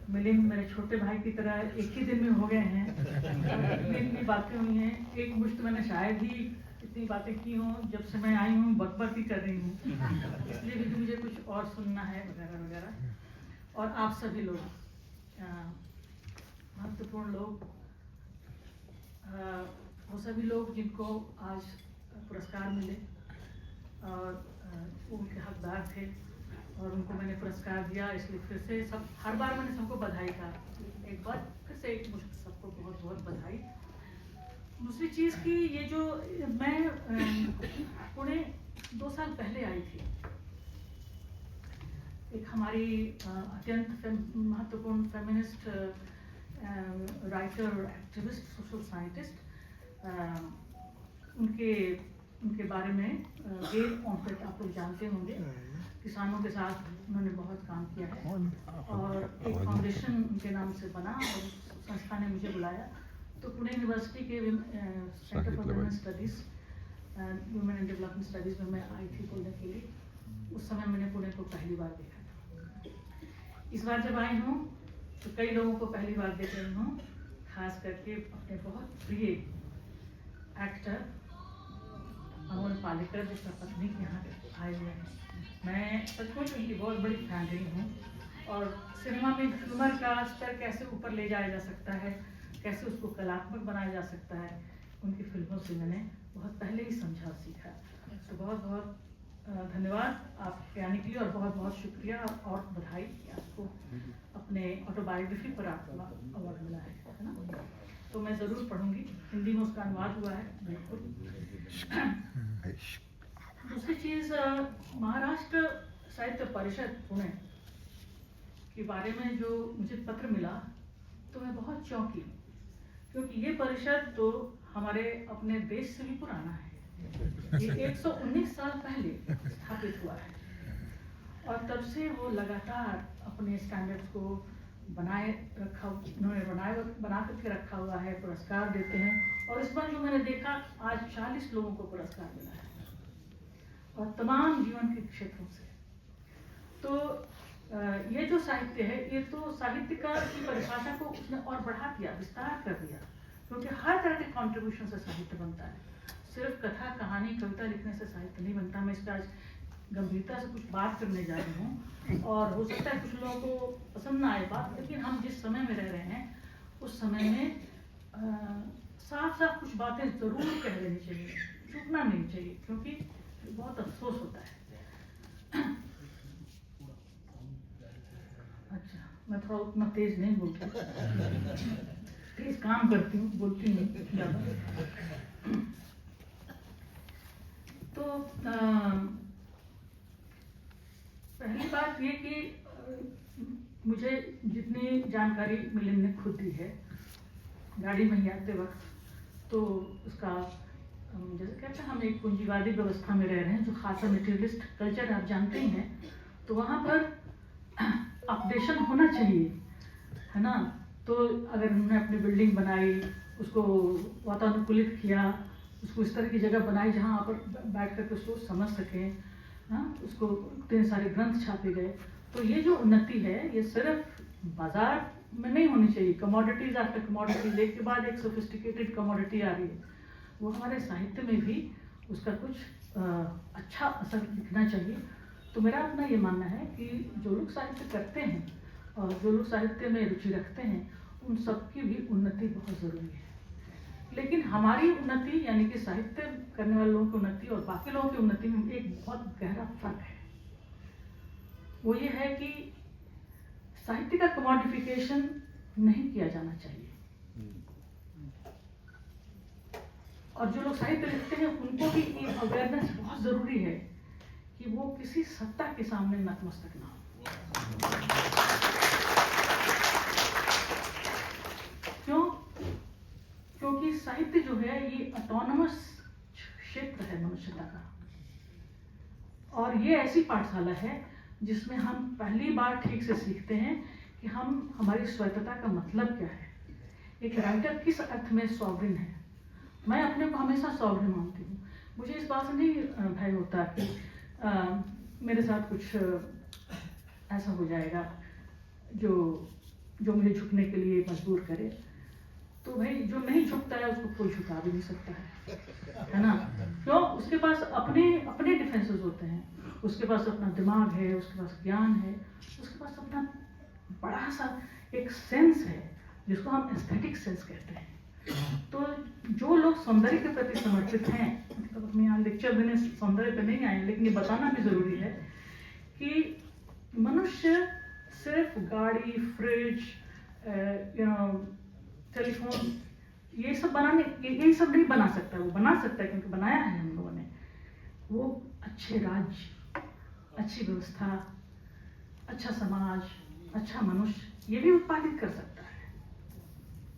मिलिंद मेरे छोटे भाई की तरह एक ही दिन में हो गए हैं। इतनी इतनी बातें हुई हैं, एक मुश्त मैंने शायद ही इतनी बातें की हों, जब से मैं आई हूँ बकबक ही कर रही हूँ, इसलिए भी कि मुझे कुछ और सुनना है वगैरह वगैरह। और आप सभी लोग महत्वपूर्ण लोग, वो सभी लोग जिनको आज पुरस्कार मिले और वो उनके हकदार थे और उनको मैंने पुरस्कार दिया, इसलिए फिर से सब हर बार मैंने सबको बधाई कहा, एक बार फिर से एक मुझे सबको बहुत बहुत बधाई। दूसरी चीज़ कि ये जो मैं पुणे 2 साल पहले आई थी, एक हमारी अत्यंत महत्वपूर्ण feminist writer, activist, social scientist, उनके बारे में गेल ऑम्पेट आप लोग जानते होंगे, किसानों के साथ उन्होंने बहुत काम किया है और एक फाउंडेशन उनके नाम से बना और संस्था ने मुझे बुलाया। तो पुणे यूनिवर्सिटी के centre for women studies, women and development studies में मैं आई थी बोलने के लिए। उस समय मैंने पुणे को पहली बार देखा था। इस बार जब आई हूँ तो कई लोगों को पहली बार देख रही हूँ, खास करके अपने बहुत प्रिय एक्टर अमोल पालेकर जिसका पत्नी यहाँ आए हुए हैं। मैं सचमुच उनकी बहुत बड़ी फैन रही हूँ और सिनेमा में ह्यूमर का स्तर कैसे ऊपर ले जाया जा सकता है, कैसे उसको कलात्मक बनाया जा सकता है, उनकी फिल्मों से मैंने बहुत पहले ही समझा और सीखा। तो बहुत बहुत धन्यवाद आपके आने के लिए और बहुत बहुत शुक्रिया और बधाई कि आपको अपने ऑटोबायोग्राफी पर आपको अवार्ड मिला है ना। तो मैं ज़रूर पढ़ूंगी, हिंदी में उसका अनुवाद हुआ है बिल्कुल। दूसरी चीज़, महाराष्ट्र साहित्य परिषद पुणे के बारे में जो मुझे पत्र मिला तो मैं बहुत चौंकी, क्योंकि ये परिषद तो हमारे अपने देश से भी पुराना है। ये 119 साल पहले स्थापित हुआ है और तब से वो लगातार अपने स्टैंडर्ड्स को बनाए रखा, उन्होंने बना करके रखा हुआ है, पुरस्कार देते हैं। और इस बार जो मैंने देखा, आज 40 लोगों को पुरस्कार मिला है और तमाम जीवन के क्षेत्रों से। तो ये जो साहित्य है, ये तो साहित्यकार की परिभाषा को उसने और बढ़ा दिया, विस्तार कर दिया, क्योंकि हर तरह के कॉन्ट्रीब्यूशन से साहित्य बनता है। सिर्फ कथा, कहानी, कविता लिखने से साहित्य नहीं बनता। मैं इसका आज गंभीरता से कुछ बात करने जा रही हूँ और हो सकता है कुछ लोगों को पसंद ना आए बात, लेकिन हम जिस समय में रह रहे हैं उस समय में साफ साफ कुछ बातें ज़रूर कह लेनी चाहिए, चुपना नहीं चाहिए, क्योंकि बहुत अफसोस होता है। अच्छा, मैं थोड़ा उतना तेज नहीं बोलती, तेज काम करती हूँ, बोलती नहीं ज़्यादा। तो पहली बात ये कि मुझे जितनी जानकारी मिलिंद ने खुद दी है गाड़ी में ही आते वक्त, तो उसका जैसे कहते हैं हम एक पूंजीवादी व्यवस्था में रह रहे हैं जो खासा मटेरियलिस्ट कल्चर आप जानते ही हैं, तो वहाँ पर अपडेशन होना चाहिए, है ना। तो अगर उन्होंने अपनी बिल्डिंग बनाई, उसको वातानुकूलित किया, उसको इस तरह की जगह बनाई जहाँ पर बैठ कर के उसको समझ सकें, हाँ, उसको इतने सारे ग्रंथ छापे गए। तो ये जो उन्नति है ये सिर्फ बाजार में नहीं होनी चाहिए, कमोडिटीज आफ्टर कमोडिटीज, एक के बाद एक सोफिस्टिकेटेड कमोडिटी आ रही है, वो हमारे साहित्य में भी उसका कुछ अच्छा असर दिखना चाहिए। तो मेरा अपना ये मानना है कि जो लोग साहित्य करते हैं और जो लोग साहित्य में रुचि रखते हैं, उन सबकी भी उन्नति बहुत ज़रूरी है। लेकिन हमारी उन्नति यानी कि साहित्य करने वाले लोगों की उन्नति और बाकी लोगों की उन्नति में एक बहुत गहरा फर्क है। वो ये है कि साहित्य का कमोडिफिकेशन नहीं किया जाना चाहिए, और जो लोग साहित्य लिखते हैं उनको भी ये अवेयरनेस बहुत ज़रूरी है कि वो किसी सत्ता के सामने नतमस्तक ना हो। क्यों? क्योंकि साहित्य जो है ये ऑटोनमस क्षेत्र है मनुष्यता का, और ये ऐसी पाठशाला है जिसमें हम पहली बार ठीक से सीखते हैं कि हमारी स्वायत्तता का मतलब क्या है, एक राइटर किस अर्थ में सॉवरेन है। मैं अपने को हमेशा सॉवरेन मानती हूँ। मुझे इस बात से नहीं भय होता कि मेरे साथ कुछ ऐसा हो जाएगा जो जो मुझे झुकने के लिए मजबूर करे। तो भाई जो नहीं झुकता है उसको कोई झुका भी नहीं सकता है ना? क्यों? उसके पास अपने अपने डिफेंसेस होते हैं, उसके पास अपना दिमाग है, उसके पास ज्ञान है, उसके पास अपना बड़ा सा एक सेंस है जिसको हम एस्थेटिक सेंस कहते हैं। तो जो लोग सौंदर्य के प्रति समर्पित हैं, मतलब अपने यहाँ लेक्चर देने सौंदर्य पे नहीं आए, लेकिन ये बताना भी जरूरी है कि मनुष्य सिर्फ गाड़ी, फ्रिज, टेलीफोन, ये सब बनाने, ये सब नहीं बना सकता। वो बना सकता है क्योंकि बनाया है हम लोगों ने। वो अच्छे राज्य, अच्छी व्यवस्था, अच्छा समाज, अच्छा मनुष्य, ये भी उत्पादित कर सकता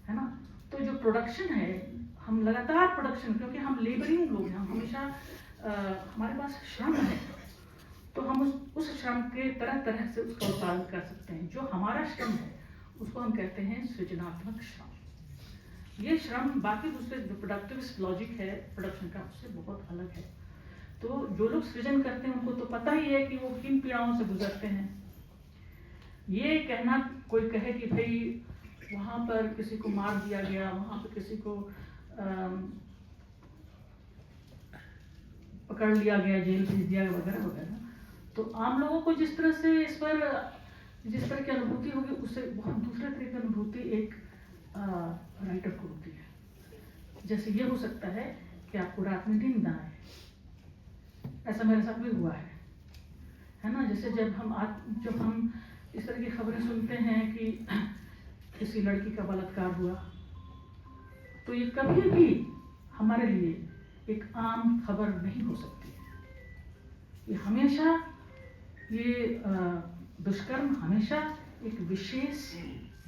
है ना? तो जो प्रोडक्शन है, हम लगातार प्रोडक्शन, क्योंकि हम लेबरिंग लोग हैं, हम हमेशा हमारे पास श्रम है, तो हम उस श्रम के तरह तरह से उसका उत्पादन कर सकते हैं। जो हमारा श्रम है उसको हम कहते हैं सृजनात्मक श्रम। ये श्रम बाकी दूसरे जो प्रोडक्टिविस्ट लॉजिक है प्रोडक्शन का, उससे बहुत अलग है। तो जो लोग सृजन करते हैं उनको तो पता ही है कि वो किन पीड़ाओं से गुजरते हैं। ये कहना, कोई कहे कि भाई वहाँ पर किसी को मार दिया गया, वहाँ पर किसी को पकड़ लिया गया, जेल भेज दिया गया, वगैरह वगैरह, तो आम लोगों को जिस तरह से इस पर जिस तरह की अनुभूति होगी, उससे बहुत दूसरे तरह की अनुभूति एक राइटर को होती है। जैसे ये हो सकता है कि आपको रात में नींद ना आए, ऐसा मेरे साथ भी हुआ है ना? जैसे जब हम इस तरह की खबरें सुनते हैं कि किसी लड़की का बलात्कार हुआ, तो ये कभी भी हमारे लिए एक आम खबर नहीं हो सकती। ये हमेशा, ये दुष्कर्म हमेशा एक विशेष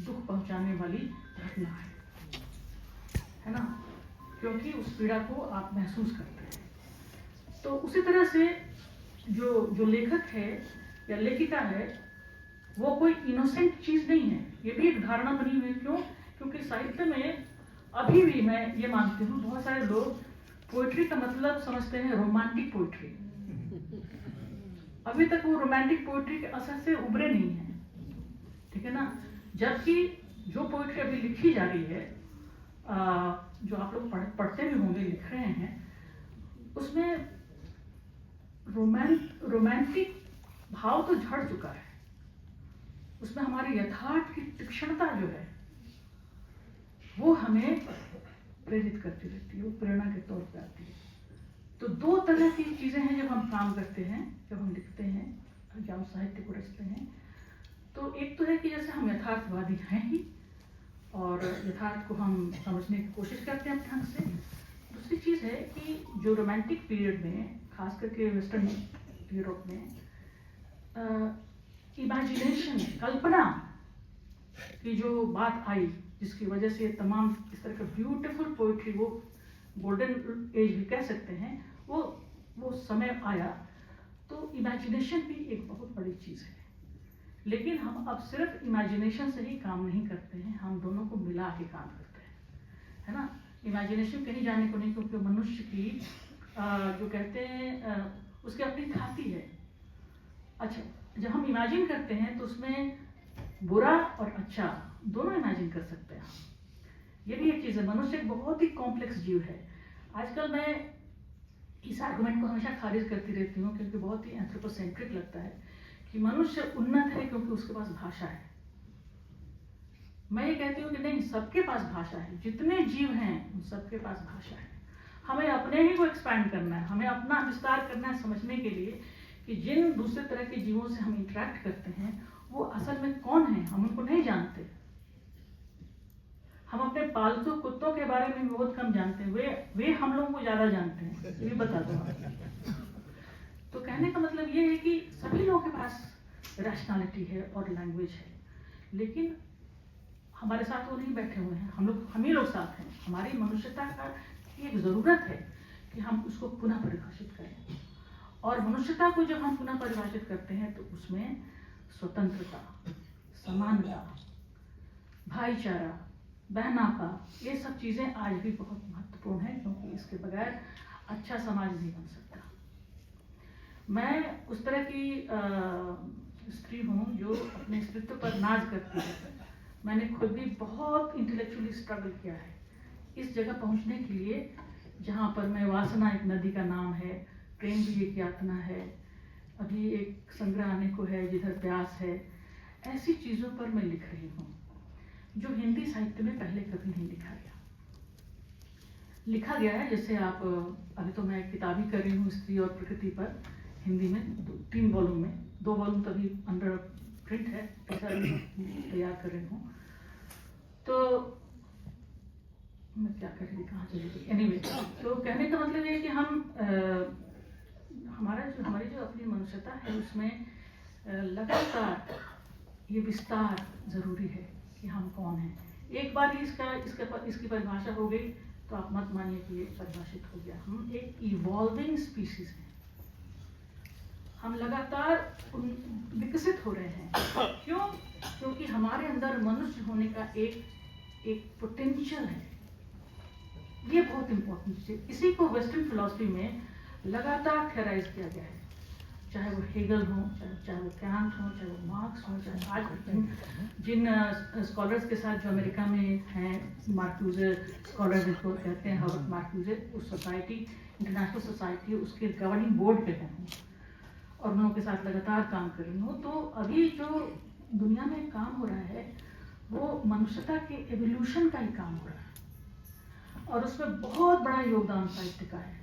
दुख पहुंचाने वाली घटना है ना? क्योंकि उस पीड़ा को आप महसूस करते हैं। तो उसी तरह से जो लेखक है या लेखिका है, वो कोई इनोसेंट चीज नहीं है। ये भी एक धारणा बनी हुई है। क्यों? क्योंकि साहित्य में अभी भी मैं ये मानती हूँ, बहुत सारे लोग पोएट्री का मतलब समझते हैं रोमांटिक पोएट्री। अभी तक वो रोमांटिक पोएट्री के असर से उभरे नहीं है, ठीक है ना? जबकि जो पोएट्री अभी लिखी जा रही है, जो आप लोग पढ़ते भी होंगे, लिख रहे हैं, उसमें रोमांटिक भाव तो झड़ चुका है। उसमें हमारे यथार्थ की तीक्ष्णता जो है वो हमें प्रेरित करती रहती है, वो प्रेरणा के तौर पर आती है। तो दो तरह की चीजें हैं जब हम काम करते हैं, जब हम लिखते हैं, जब हम साहित्य को रचते हैं। तो एक तो है कि जैसे हम यथार्थवादी हैं ही, और यथार्थ को हम समझने की कोशिश करते हैं अपने ढंग से। दूसरी चीज है कि जो रोमांटिक पीरियड में, खास करके वेस्टर्न यूरोप में, इमेजिनेशन, कल्पना की जो बात आई, जिसकी वजह से तमाम इस तरह का ब्यूटीफुल पोइट्री, वो गोल्डन एज भी कह सकते हैं, वो समय आया। तो इमेजिनेशन भी एक बहुत बड़ी चीज़ है। लेकिन हम अब सिर्फ इमेजिनेशन से ही काम नहीं करते हैं, हम दोनों को मिला के काम करते हैं, है ना? इमेजिनेशन कहीं जाने को नहीं, क्योंकि मनुष्य की जो कहते हैं उसकी अपनी खाती है। अच्छा, जब हम इमेजिन करते हैं तो उसमें बुरा और अच्छा दोनों इमेजिन कर सकते हैं। ये भी एक चीज़ है। मनुष्य एक बहुत ही कॉम्प्लेक्स जीव है। आजकल मैं इस आर्गुमेंट को हमेशा खारिज करती रहती हूँ, क्योंकि बहुत ही एंथ्रोपोसेंट्रिक लगता है कि मनुष्य उन्नत है क्योंकि उसके पास भाषा है। मैं ये कहती हूँ कि नहीं, सबके पास भाषा है। जितने जीव हैं उन सबके पास भाषा है। हमें अपने ही को एक्सपैंड करना है, हमें अपना विस्तार करना है, समझने के लिए कि जिन दूसरे तरह के जीवों से हम इंटरेक्ट करते हैं वो असल में कौन है, हम उनको नहीं जानते। हम अपने पालतू कुत्तों के बारे में बहुत कम जानते हैं, वे हम लोगों को ज्यादा जानते हैं, ये बता दो। तो कहने का मतलब ये है कि सभी लोगों के पास रैशनैलिटी है और लैंग्वेज है, लेकिन हमारे साथ वो नहीं बैठे हुए हैं। हम ही लोग साथ हैं। हमारी मनुष्यता का एक जरूरत है कि हम उसको पुनः परिभाषित करें। और मनुष्यता को जब हम पुनः परिभाषित करते हैं तो उसमें स्वतंत्रता, समानता, भाईचारा, बहनापा, ये सब चीज़ें आज भी बहुत महत्वपूर्ण है, क्योंकि इसके बगैर अच्छा समाज नहीं बन सकता। मैं उस तरह की स्त्री हूँ जो अपने अस्तित्व पर नाज करती है। मैंने खुद भी बहुत इंटेलेक्चुअली स्ट्रगल किया है इस जगह पहुंचने के लिए जहाँ पर मैं वासना एक नदी का नाम है, प्रेम भी एक यातना है, अभी एक संग्रह आने को है जिधर प्यास है। ऐसी चीज़ों पर मैं लिख रही हूँ जो हिंदी साहित्य में पहले कभी नहीं लिखा गया है। जैसे आप अभी तो मैं किताब ही कर रही हूँ स्त्री और प्रकृति पर, हिंदी में 3 वॉल्यूम में, 2 वॉल्यूम तभी अंडर प्रिंट है, ऐसा तैयार कर रही हूँ। तो मैं क्या कर रही थी, कहाँ चली गई, एनीवे। तो कहने का मतलब ये कि हमारी जो अपनी मनुष्यता है उसमें लगातार ये विस्तार जरूरी है कि हम कौन हैं। एक बार ही इसकी परिभाषा हो गई तो आप मत मानिए कि ये परिभाषित हो गया। हम एक इवॉल्विंग स्पीशीज हैं, हम लगातार विकसित हो रहे हैं। क्यों? क्योंकि हमारे अंदर मनुष्य होने का एक पोटेंशियल है। ये बहुत इंपॉर्टेंट चीज है। इसी को वेस्टर्न फिलॉसफी में लगातार थेराइज किया गया है, चाहे वो हेगल हो, चाहे वो कैंट हो, चाहे वो मार्क्स हो, चाहे आज जिन स्कॉलर्स के साथ जो अमेरिका में हैं, मार्क्यूजे स्कॉलर जिनको कहते हैं, हॉवर्ड मार्क्यूजे, उस सोसाइटी, इंटरनेशनल सोसाइटी, उसके गवर्निंग बोर्ड पे हैं और उन लोगों के साथ लगातार काम कर रही हूँ। तो अभी जो दुनिया में काम हो रहा है वो मनुष्यता के एवोल्यूशन का ही काम हो रहा है और उसमें बहुत बड़ा योगदान साहित्य का है,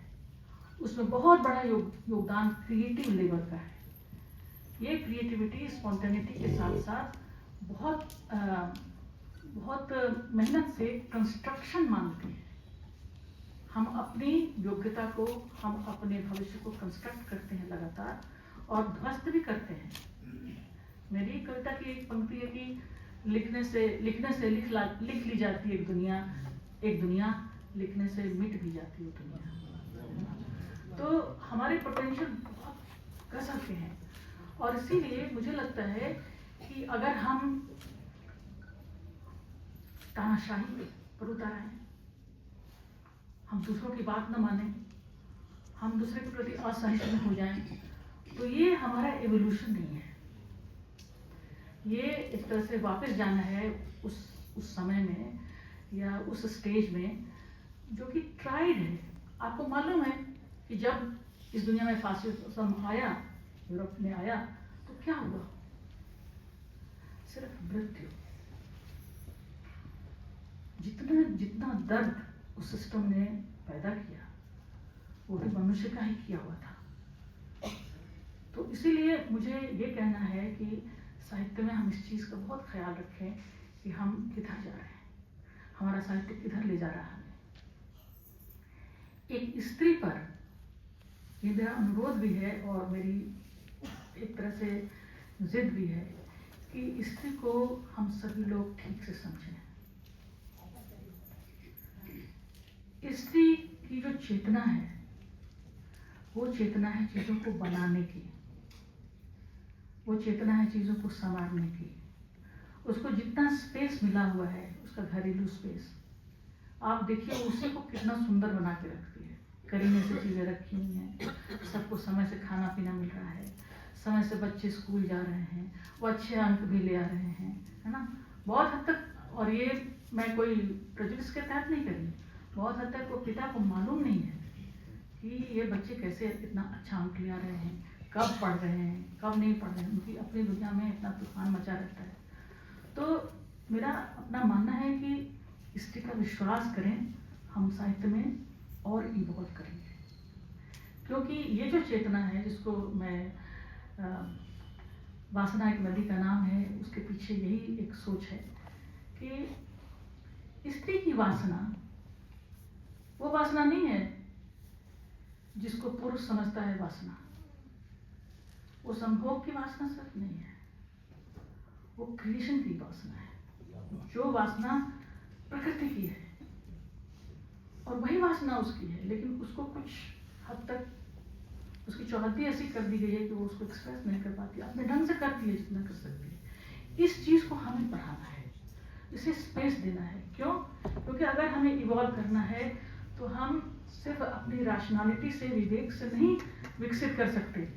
उसमें बहुत बड़ा योगदान क्रिएटिव लेबर का है। ये क्रिएटिविटी स्पॉन्टेनिटी के साथ साथ बहुत मेहनत से कंस्ट्रक्शन मांगती है। हम अपनी योग्यता को, हम अपने भविष्य को कंस्ट्रक्ट करते हैं लगातार और ध्वस्त भी करते हैं। मेरी कविता की एक पंक्ति है कि लिखने से लिख ली जाती है एक दुनिया, लिखने से मिट भी जाती है दुनिया। तो हमारे पोटेंशियल बहुत गजब के हैं और इसीलिए मुझे लगता है कि अगर हम तानाशाही पर उतर आए, हम दूसरों की बात न माने, हम दूसरे के प्रति असहिष्णु हो जाएं, तो ये हमारा एवोल्यूशन नहीं है। ये एक तरह से वापस जाना है उस समय में या उस स्टेज में जो कि ट्राइड है। आपको मालूम है कि जब इस दुनिया में फासिज्म आया, यूरोप में आया, तो क्या हुआ? सिर्फ मृत्यु। जितना दर्द उस सिस्टम ने पैदा किया वो भी मनुष्य का ही किया हुआ था। तो इसीलिए मुझे ये कहना है कि साहित्य में हम इस चीज का बहुत ख्याल रखें कि हम किधर जा रहे हैं, हमारा साहित्य किधर ले जा रहा है। एक स्त्री पर ये मेरा अनुरोध भी है और मेरी एक तरह से जिद भी है कि स्त्री को हम सभी लोग ठीक से समझें। स्त्री की जो चेतना है वो चेतना है चीजों को बनाने की, वो चेतना है चीजों को संवारने की। उसको जितना स्पेस मिला हुआ है, उसका घरेलू स्पेस, आप देखिए उसी को कितना सुंदर बना के रखती है। करीने से चीजें रखी हुई हैं, सबको समय से खाना पीना मिल रहा है, समय से बच्चे स्कूल जा रहे हैं, वो अच्छे अंक भी ले आ रहे हैं, है ना, बहुत हद तक। और ये मैं कोई प्रेजुडिस के तहत नहीं कर रही, बहुत हद तक वो पिता को मालूम नहीं है कि ये बच्चे कैसे इतना अच्छा अंक ले आ रहे हैं, कब पढ़ रहे हैं, कब नहीं पढ़ रहे हैं। उनकी अपनी दुनिया में इतना तूफान मचा रहता है। तो मेरा अपना मानना है कि स्त्री का विश्वास करें, हम साहित्य में और इवॉल्व करेंगे। क्योंकि ये जो चेतना है जिसको मैं वासना एक नदी का नाम है, उसके पीछे यही एक सोच है कि स्त्री की वासना वो वासना नहीं है जिसको पुरुष समझता है वासना। वो संभोग की वासना सिर्फ नहीं है, वो क्रिएशन की वासना है। जो वासना प्रकृति की है और वही वासना उसकी है, लेकिन उसको कुछ हद तक उसकी चौहद्दी ऐसी कर दी गई है कि वो उसको एक्सप्रेस नहीं कर पाती, अपने ढंग से करती है जितना कर सकती है। इस चीज को हमें बढ़ाना है, इसे स्पेस देना है। क्यों? क्योंकि अगर हमें इवॉल्व करना है तो हम सिर्फ अपनी रैशनैलिटी से, विवेक से नहीं विकसित कर सकते।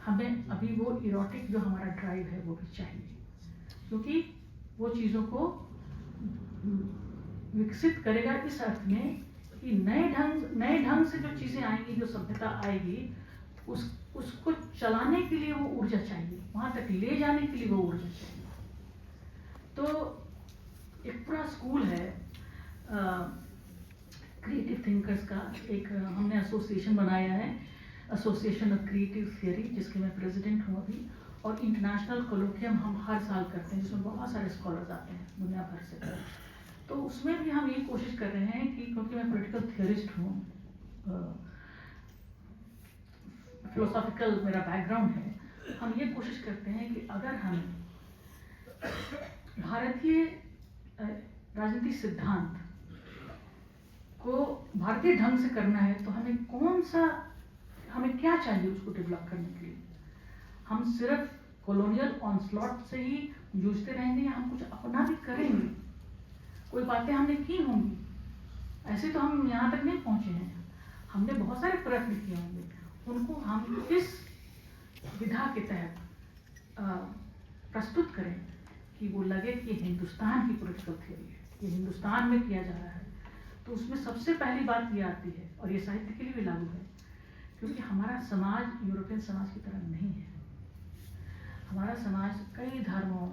हमें अभी वो इरोटिक जो हमारा ड्राइव है वो भी चाहिए, क्योंकि वो चीज़ों को विकसित करेगा इस अर्थ में कि नए ढंग से जो चीज़ें आएंगी, जो सभ्यता आएगी, उसको चलाने के लिए वो ऊर्जा चाहिए, वहाँ तक ले जाने के लिए वो ऊर्जा चाहिए। तो एक पूरा स्कूल है क्रिएटिव थिंकर्स का, एक हमने एसोसिएशन बनाया है, एसोसिएशन ऑफ क्रिएटिव थियरी, जिसके मैं प्रेसिडेंट हूँ अभी। और इंटरनेशनल कोलोकियम हम हर साल करते हैं, जिसमें बहुत सारे स्कॉलर्स आते हैं दुनिया भर से। तो उसमें भी हम ये कोशिश कर रहे हैं कि, क्योंकि मैं पॉलिटिकल थियरिस्ट हूँ, फिलोसॉफिकल मेरा बैकग्राउंड है, हम ये कोशिश करते हैं कि अगर हम भारतीय राजनीतिक सिद्धांत को भारतीय ढंग से करना है तो हमें क्या चाहिए उसको डेवलप करने के लिए। हम सिर्फ कॉलोनियल ऑनस्लॉट से ही जूझते रहेंगे या हम कुछ अपना भी करेंगे? कोई बातें हमने की होंगी, ऐसे तो हम यहाँ तक नहीं पहुँचे हैं, हमने बहुत सारे प्रयत्न किए होंगे, उनको हम इस विधा के तहत प्रस्तुत करें कि वो लगे कि हिंदुस्तान की पॉलिटिकल थियरी है, ये हिंदुस्तान में किया जा रहा है। तो उसमें सबसे पहली बात ये आती है, और ये साहित्य के लिए भी लागू है, क्योंकि हमारा समाज यूरोपियन समाज की तरह नहीं है। हमारा समाज कई धर्मों,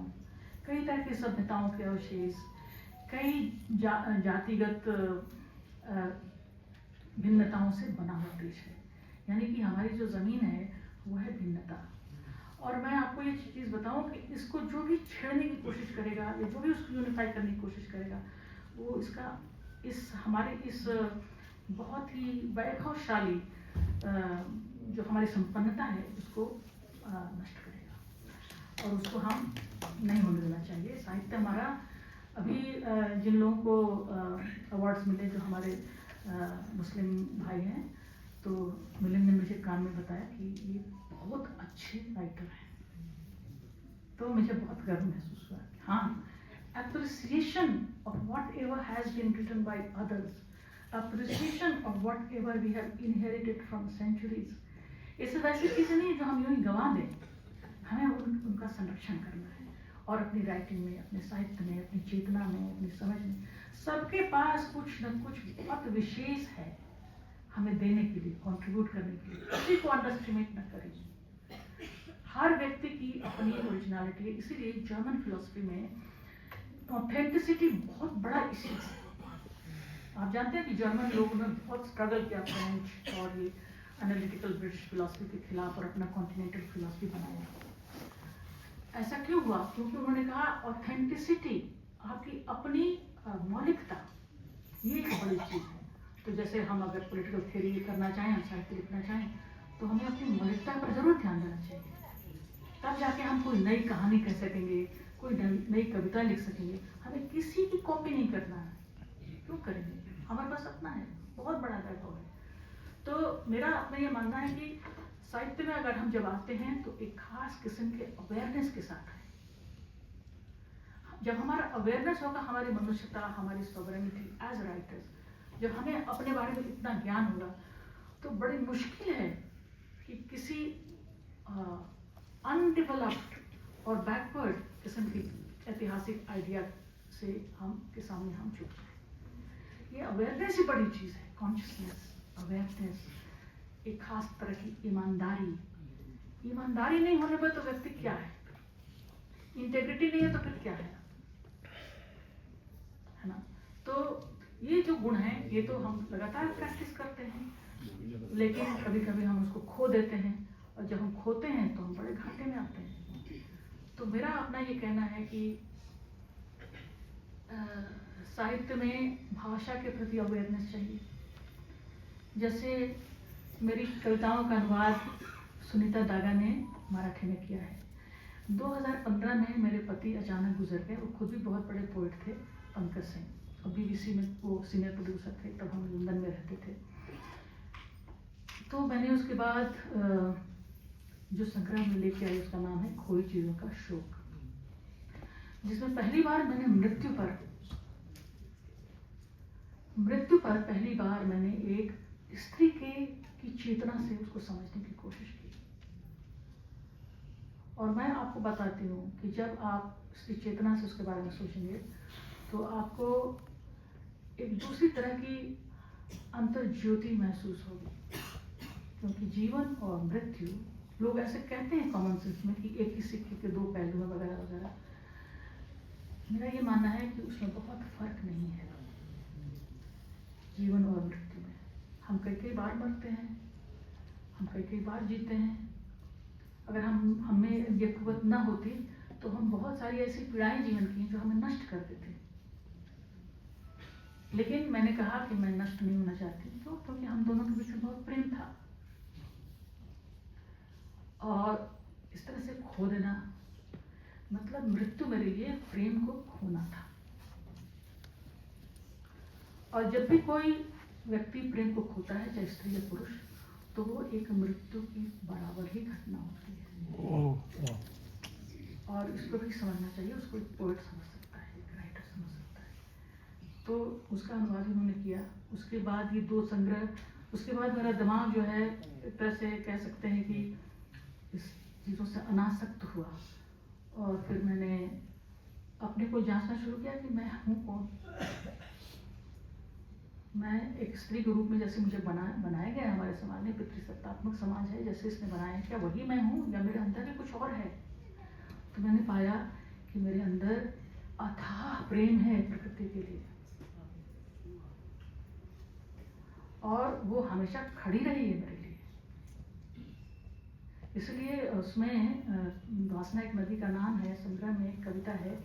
कई तरह की सभ्यताओं के अवशेष, कई जातिगत भिन्नताओं से बना हुआ देश है। यानी कि हमारी जो ज़मीन है वो है भिन्नता। और मैं आपको ये चीज़ बताऊं कि इसको जो भी छेड़ने की कोशिश करेगा या जो भी उसको यूनिफाई करने की कोशिश करेगा, वो हमारे इस बहुत ही वैभवशाली जो हमारी संपन्नता है उसको नष्ट करेगा, और उसको हम नहीं होने देना चाहिए। साहित्य हमारा अभी जिन लोगों को अवार्ड्स मिले, जो हमारे मुस्लिम भाई हैं, तो मिलिंद ने मुझे कान में बताया कि ये बहुत अच्छे राइटर हैं, तो मुझे बहुत गर्व महसूस हुआ। हाँ, appreciation of whatever has been written by others, appreciation of whatever we have inherited from centuries, ये सब ऐसी चीज़ें नहीं जो हम यूँ ही गंवा दें, हमें उनका संरक्षण करना है। और अपनी राइटिंग में, अपने साहित्य में, अपनी चेतना में, अपनी समझ में, सबके पास कुछ न कुछ बहुत विशेष है हमें देने के लिए, कंट्रीब्यूट करने के लिए। किसी को अंडरएस्टिमेट न करें। हर व्यक्ति की अपनी ओरिजिनलिटी है। इसीलिए जर्मन फिलोसफी में ऑथेंटिसिटी बहुत बड़ा इशू है। आप जानते हैं कि जर्मन लोगों ने बहुत स्ट्रगल किया फ्रेंच और ये एनालिटिकल ब्रिटिश फिलोसफी के खिलाफ और अपना कॉन्टिनेंटल फिलोसफी बनाया। ऐसा क्यों हुआ? क्योंकि उन्होंने कहा ऑथेंटिसिटी, आपकी अपनी मौलिकता, ये एक बड़ी चीज़ है। तो जैसे हम अगर पॉलिटिकल थ्योरी करना चाहें, हम साहित्य लिखना चाहें, तो हमें अपनी मौलिकता पर जरूर ध्यान देना चाहिए। तब जाके हम कोई नई कहानी कह सकेंगे, कोई नई कविता लिख सकेंगे। हमें किसी की कॉपी नहीं करना है। क्यों करेंगे? हमारे पास अपना है, बहुत बड़ा वैभव है। तो मेरा अपना ये मानना है कि साहित्य में अगर हम जब आते हैं तो एक खास किस्म के अवेयरनेस के साथ आए। जब हमारा अवेयरनेस होगा, हमारी मनुष्यता, हमारी सॉवरेनिटी एज राइटर्स, जब हमें अपने बारे में इतना ज्ञान होगा, तो बड़ी मुश्किल है कि किसी अनडेवलप्ड और बैकवर्ड किस्म की ऐतिहासिक आइडिया से के सामने हम झुक जाए। ये अवेयरनेस ही बड़ी चीज़ है। कॉन्शियसनेस, अवेयरनेस, एक खास तरह की ईमानदारी। ईमानदारी नहीं होने पर तो व्यक्ति क्या है? इंटेग्रिटी नहीं है तो फिर क्या है ना? तो ये जो गुण हैं, ये तो हम लगातार प्रैक्टिस करते हैं, लेकिन कभी कभी हम उसको खो देते हैं, और जब हम खोते हैं तो हम बड़े घाटे में आते हैं। तो मेरा अपना ये कहना है कि साहित्य में भाषा के प्रति अवेयरनेस चाहिए। जैसे मेरी कविताओं का अनुवाद सुनीता दागा ने मराठी में किया है। 2015 में मेरे पति अचानक गुजर गए। वो खुद भी बहुत बड़े पोइट थे, पंकज सिंह, और BBC में वो सीनियर प्रोड्यूसर थे। तब हम लंदन में रहते थे। तो मैंने उसके बाद जो संग्रह में लेके आई, उसका नाम है खोई चीज़ों का शोक, जिसमें पहली बार मैंने मृत्यु पर पहली बार मैंने एक स्त्री की चेतना से उसको समझने की कोशिश की। और मैं आपको बताती हूँ कि जब आप इसकी चेतना से उसके बारे में सोचेंगे तो आपको एक दूसरी तरह की अंतर ज्योति महसूस होगी। क्योंकि जीवन और मृत्यु, लोग ऐसे कहते हैं कॉमन सेंस में कि एक ही सिक्के के दो पहलू हैं वगैरह वगैरह। मेरा ये मानना है कि उसमें बहुत फर्क नहीं है जीवन और मृत्यु में। हम कई बार मरते हैं, हम कई बार जीते हैं। अगर हमें ये कुव्वत न होती तो हम बहुत सारी ऐसी पीड़ाएं जीवन की जो हमें नष्ट कर देते। लेकिन मैंने कहा कि मैं नष्ट नहीं होना चाहती, क्यों? क्योंकि हम दोनों के बीच में बहुत प्रेम था, और इस तरह से खो देना मतलब मृत्यु मेरे लिए प्रेम को खोना था। और जब भी कोई व्यक्ति प्रेम को खोता है, चाहे स्त्री या पुरुष, तो वो एक मृत्यु की बराबर ही घटना होती है। और इसको भी समझना चाहिए, उसको एक पोएट समझ सकता है, एक राइटर समझ सकता है। तो उसका अनुवाद उन्होंने किया। उसके बाद ये 2 संग्रह, उसके बाद मेरा दिमाग जो है एक तरह से कह सकते हैं कि इस चीज़ों से अनासक्त हुआ, और फिर मैंने अपने को जांचना शुरू किया कि मैं हूँ कौन। मैं एक स्त्री के रूप में जैसे मुझे बनाया गया हमारे समाज में, पितृसत्तात्मक समाज है, जैसे इसने बनाया है, क्या वही मैं हूँ या मेरे अंदर भी कुछ और है? तो मैंने पाया कि मेरे अंदर अथाह प्रेम है प्रकृति के लिए, और वो हमेशा खड़ी रही है मेरे लिए। इसलिए उसमें वासना एक नदी का नाम है, संग्रह में एक कविता है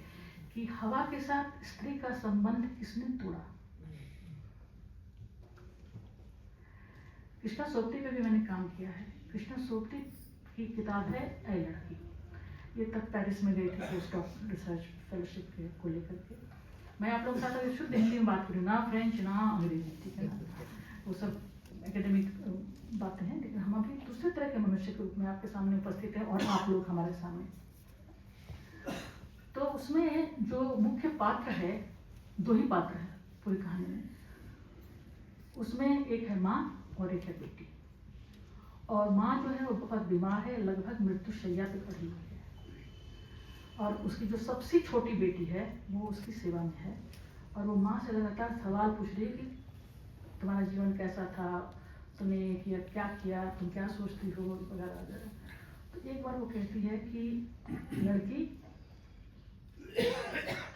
कि हवा के साथ स्त्री का संबंध किसने तोड़ा। कृष्णा सोपती पे भी मैंने काम किया है। कृष्णा सोपती की किताब है ऐ लड़की। ये तब पेरिस में गई थी पोस्ट ऑफ रिसर्च फेलोशिप को लेकर के। मैं आप लोगों के साथ अगर शुद्ध हिंदी में बात करूँ, ना फ्रेंच ना अंग्रेजी, ठीक है ना, वो सब एकेडमिक बातें हैं, लेकिन हम अभी दूसरे तरह के मनुष्य के रूप में आपके सामने उपस्थित हैं, और आप लोग हमारे सामने। तो उसमें जो मुख्य पात्र है, 2 ही पात्र हैं पूरी कहानी में। उसमें एक है माँ और एक है बेटी। और माँ जो है वो बहुत बीमार है, लगभग मृत्युशैया पे पड़ी हुई है, और उसकी जो सबसे छोटी बेटी है वो उसकी सेवा में है, और वो माँ से लगातार सवाल पूछ रही है कि तुम्हारा जीवन कैसा था, तुमने ये किया, क्या किया, तुम क्या सोचती हो, वगैरह वगैरह। तो एक बार वो कहती है कि लड़की,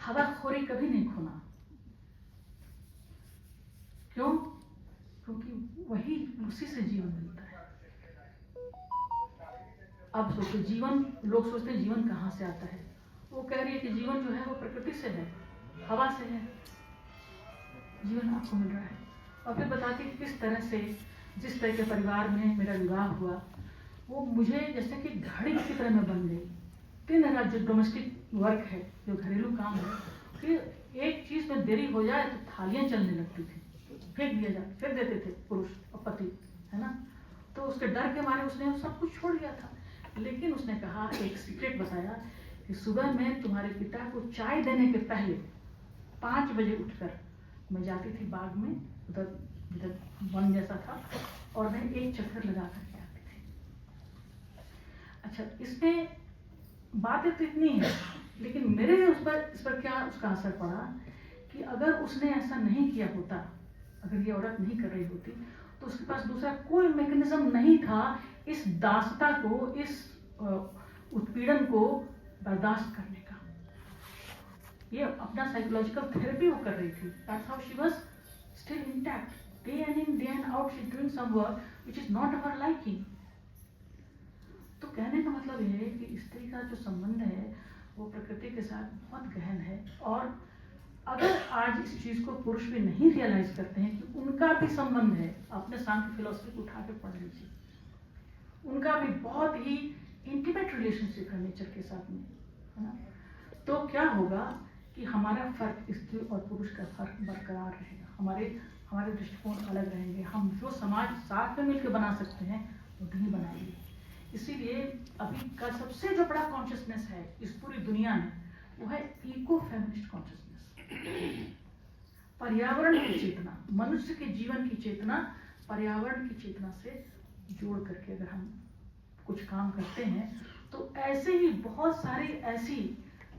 हवाखोरी कभी नहीं खोना। क्यों? क्योंकि वही, उसी से जीवन मिलता है। अब सोचो, जीवन, लोग सोचते हैं जीवन कहाँ से आता है। वो कह रही है कि जीवन जो है वो प्रकृति से है, हवा से है, जीवन आपको मिल रहा है। और फिर बताती है कि किस तरह से, जिस तरह के परिवार में मेरा विवाह हुआ, वो मुझे जैसे कि घड़ी की तरह मैं बन गई। दिन रात जो डोमेस्टिक वर्क है, जो घरेलू काम है, फिर एक चीज में देरी हो जाए तो थालियां चलने लगती थी, फेंक दिया जाता, फेंक देते थे पुरुष और पति, है ना। तो उसके डर के मारे उसने सब कुछ छोड़ दिया था। लेकिन उसने कहा, एक सीक्रेट बताया कि सुबह में तुम्हारे पिता को चाय देने के पहले 5 बजे उठकर मैं जाती थी बाग में, उधर जिधर वन जैसा था, और मैं एक चक्कर लगा करके आती थी। अच्छा, इसमें बातें तो इतनी है, लेकिन मेरे इस पर क्या उसका असर पड़ा कि अगर उसने ऐसा नहीं किया होता, अगर ये औरत नहीं कर रही होती, तो उसके पास दूसरा कोई मैकेनिज्म नहीं था इस दासता को, इस उत्पीड़न को बर्दाश्त करने का। ये अपना साइकोलॉजिकल थेरेपी वो कर रही थी। That's how she was still intact. Day in, day out, she's doing some work which is not of her liking. तो कहने का मतलब ये है कि स्त्री का जो संबंध है वो प्रकृति के साथ बहुत गहन है। और अगर आज इस चीज को पुरुष भी नहीं रियलाइज करते हैं कि उनका भी संबंध है, अपने सांख्य फिलोसफी को उठा के पढ़ लीजिए, उनका भी बहुत ही इंटीमेट रिलेशनशिप है नेचर के साथ में, है ना। तो क्या होगा कि हमारा फर्क, स्त्री और पुरुष का फर्क बरकरार रहेगा, हमारे दृष्टिकोण अलग रहेंगे। हम जो समाज साथ में मिलकर बना सकते हैं वो नहीं बनाएंगे। इसीलिए अभी का सबसे जो बड़ा कॉन्शियसनेस है इस पूरी दुनिया में, वो है इको फेमिनिस्ट कॉन्शियसनेस। पर्यावरण की चेतना, मनुष्य के जीवन की चेतना पर्यावरण की चेतना से जोड़ करके अगर हम कुछ काम करते हैं तो ऐसे ही बहुत सारी ऐसी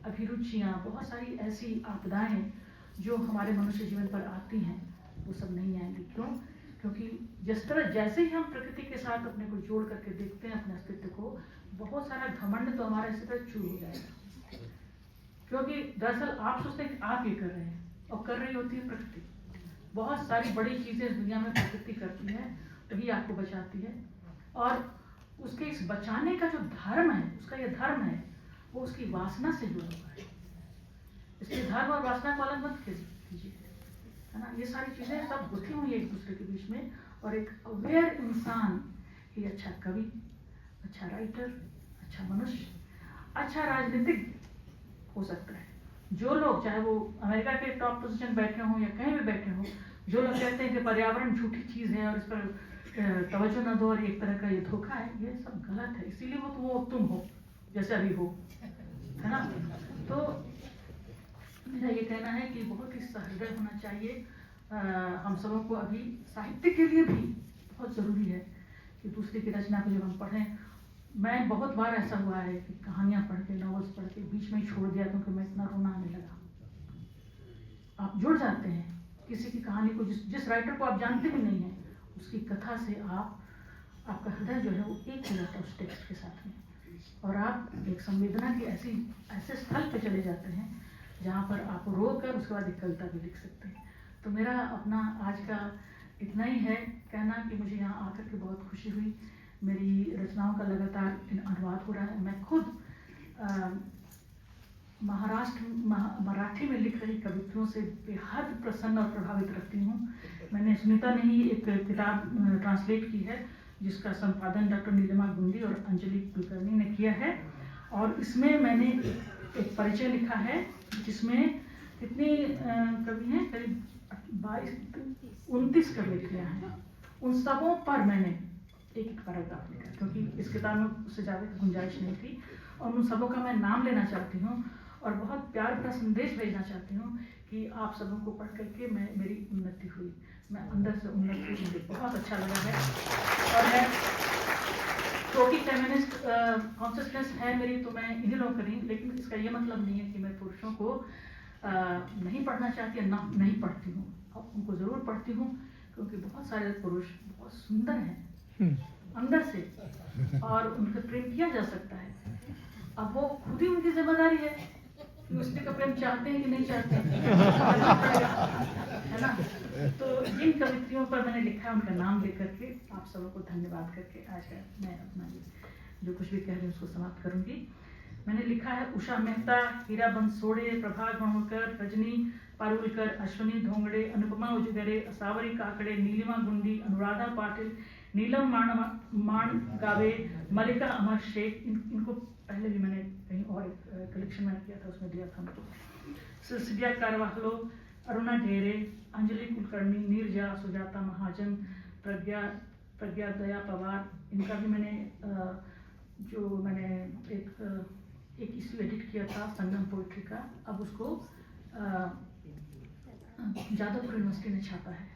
अभिरुचियाँ, बहुत सारी ऐसी आपदाएं जो हमारे मनुष्य जीवन पर आती हैं, वो सब नहीं आएंगी। क्यों? क्योंकि जिस तरह जैसे ही हम प्रकृति के साथ अपने को जोड़ करके देखते हैं अपने अस्तित्व को, बहुत सारा घमंड तो हमारे इसी तरह चूर हो जाएगा। क्योंकि दरअसल आप सोचते हैं कि आप ये कर रहे हैं, और कर रही होती है प्रकृति। बहुत सारी बड़ी चीजें इस दुनिया में प्रकृति करती है, वही आपको बचाती है। और उसके इस बचाने का जो धर्म है, उसका ये धर्म है, वो उसकी वासना से जुड़ा हुआ है। इसलिए धर्म और वासना को अलग मत कीजिए, है ना। ये सारी चीजें सब गुथी हुई है एक दूसरे के बीच में। और एक अवेयर इंसान ही अच्छा कवि, अच्छा राइटर, अच्छा मनुष्य, अच्छा राजनीतिक हो सकता है। जो लोग, चाहे वो अमेरिका के टॉप पोजीशन बैठे हों या कहीं भी बैठे हों, जो लोग कहते हैं कि पर्यावरण झूठी चीज है और इस पर तवज्जो न दो और एक तरह का ये धोखा है, ये सब गलत है। इसीलिए वो तुम हो जैसे अभी हो, है ना। तो मेरा ये कहना है कि बहुत ही सहृदय होना चाहिए। हम सबों को अभी साहित्य के लिए भी बहुत ज़रूरी है कि दूसरे की रचना को जब हम पढ़ें। मैं बहुत बार ऐसा हुआ है कि कहानियाँ पढ़ के, नॉवेल्स पढ़ के बीच में ही छोड़ दिया क्योंकि मैं इतना रोना आने लगा। आप जुड़ जाते हैं किसी की कहानी को, जिस राइटर को आप जानते भी नहीं हैं, उसकी कथा से आपका हृदय जो है वो एक हो जाता है उस टेक्स्ट के साथ में, और आप एक संवेदना की ऐसे स्थल पे चले जाते हैं जहाँ पर आप रो कर उसके बाद एक कविता भी लिख सकते हैं। तो मेरा अपना आज का इतना ही है कहना कि मुझे यहाँ आकर के बहुत खुशी हुई। मेरी रचनाओं का लगातार अनुवाद हो रहा है। मैं खुद मराठी में लिख रही कविताओं से बेहद प्रसन्न और प्रभावित रहती हूँ। मैंने सुनीता ने ही एक किताब ट्रांसलेट की है जिसका संपादन डॉक्टर नीलिमा गुंडी और अंजलि कुलकर्णी ने किया है, और इसमें मैंने एक परिचय लिखा है जिसमें कितने कवि हैं, करीब 29 कविताएं हैं। उन सबों पर मैंने एक पैराग्राफ लिखा क्योंकि इस किताब में उससे ज़्यादा गुंजाइश नहीं थी, और उन सबों का मैं नाम लेना चाहती हूँ और बहुत प्यार भरा संदेश भेजना चाहती हूँ कि आप सबों को पढ़ करके मेरी उन्नति हुई, मैं अंदर से उन्नत हुई, मुझे बहुत अच्छा लगा है। और मैं क्योंकि फेमिनिस्ट कॉन्शियसनेस है मेरी, तो मैं इन्हीं लोगों करी, लेकिन इसका ये मतलब नहीं है कि मैं पुरुषों को नहीं पढ़ना चाहती या नहीं पढ़ती हूँ। अब उनको ज़रूर पढ़ती हूँ क्योंकि बहुत सारे पुरुष बहुत सुंदर हैं अंदर से, और उनका प्रेम किया जा सकता है। अब वो खुद ही उनकी जिम्मेदारी है कि उसने का प्रेम चाहते हैं कि नहीं चाहते है ना। तो जिन कविताओं पर मैंने लिखा है उनका नाम लेकर के आप सबों को धन्यवाद करके आज का मैं अपना जो कुछ भी कह रही हूँ उसको समाप्त करूंगी। मैंने लिखा है उषा मेहता, हीरा बंसोड़े, प्रभा गणोकर, रजनी पारुलकर, अश्विनी धोंगड़े, अनुपमा उजगरे, सावरी काकड़े, नीलिमा गुंडी, अनुराधा पाटिल, नीलम मान गावे, मलिका अमर शेख। इनको पहले भी मैंने कहीं और एक कलेक्शन में किया था, उसमें दिया था उनको। सिल्सिया कारवाहलो, अरुणा ढेरे, अंजलि कुलकर्णी, नीरजा, सुजाता महाजन, प्रज्ञा दया पवार। इनका भी मैंने एक इशू एडिट किया था संगम पोइट्री का, अब उसको जादवपुर यूनिवर्सिटी ने छापा है,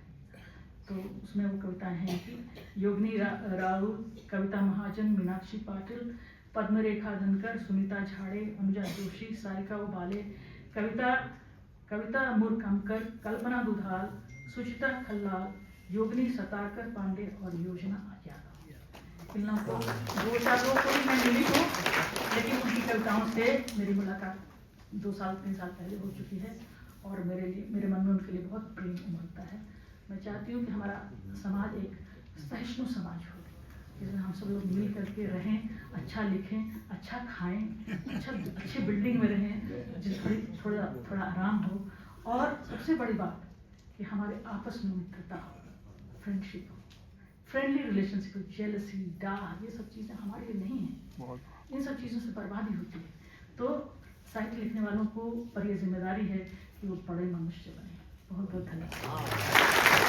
तो उसमें वो कविताएं हैं कि योगिनी राउ, कविता महाजन, मीनाक्षी पाटिल, पद्मरेखा धनकर, सुनीता झाड़े, अनुजा जोशी, सारिका उबाले, कविता मुरकमकर, कल्पना दुधाल, सुचिता खल्लाल, योगिनी सतारकर पांडे और योजना यादव। इन लोगों को 2-4 लोगों को भी मैं मिली हूँ, लेकिन उनकी कविताओं से मेरी मुलाकात 2-3 साल पहले हो चुकी है, और मेरे मन में उनके लिए बहुत प्रेम उमड़ता है। मैं चाहती हूँ कि हमारा समाज एक सहिष्णु समाज हो, जिसमें हम सब लोग मिल करके रहें, अच्छा लिखें, अच्छा खाएं, अच्छी बिल्डिंग में रहें, जिसमें थोड़ा आराम हो, और सबसे बड़ी बात कि हमारे आपस में मित्रता हो, फ्रेंडशिप हो, फ्रेंडली रिलेशनशिप, जेलसी, डाह, ये सब चीज़ें हमारे लिए नहीं हैं। इन सब चीज़ों से बर्बादी होती है। तो साहित्य लिखने वालों को पर यह जिम्मेदारी है कि वो बड़े मनुष्य बने। बहुत बहुत धन्यवाद।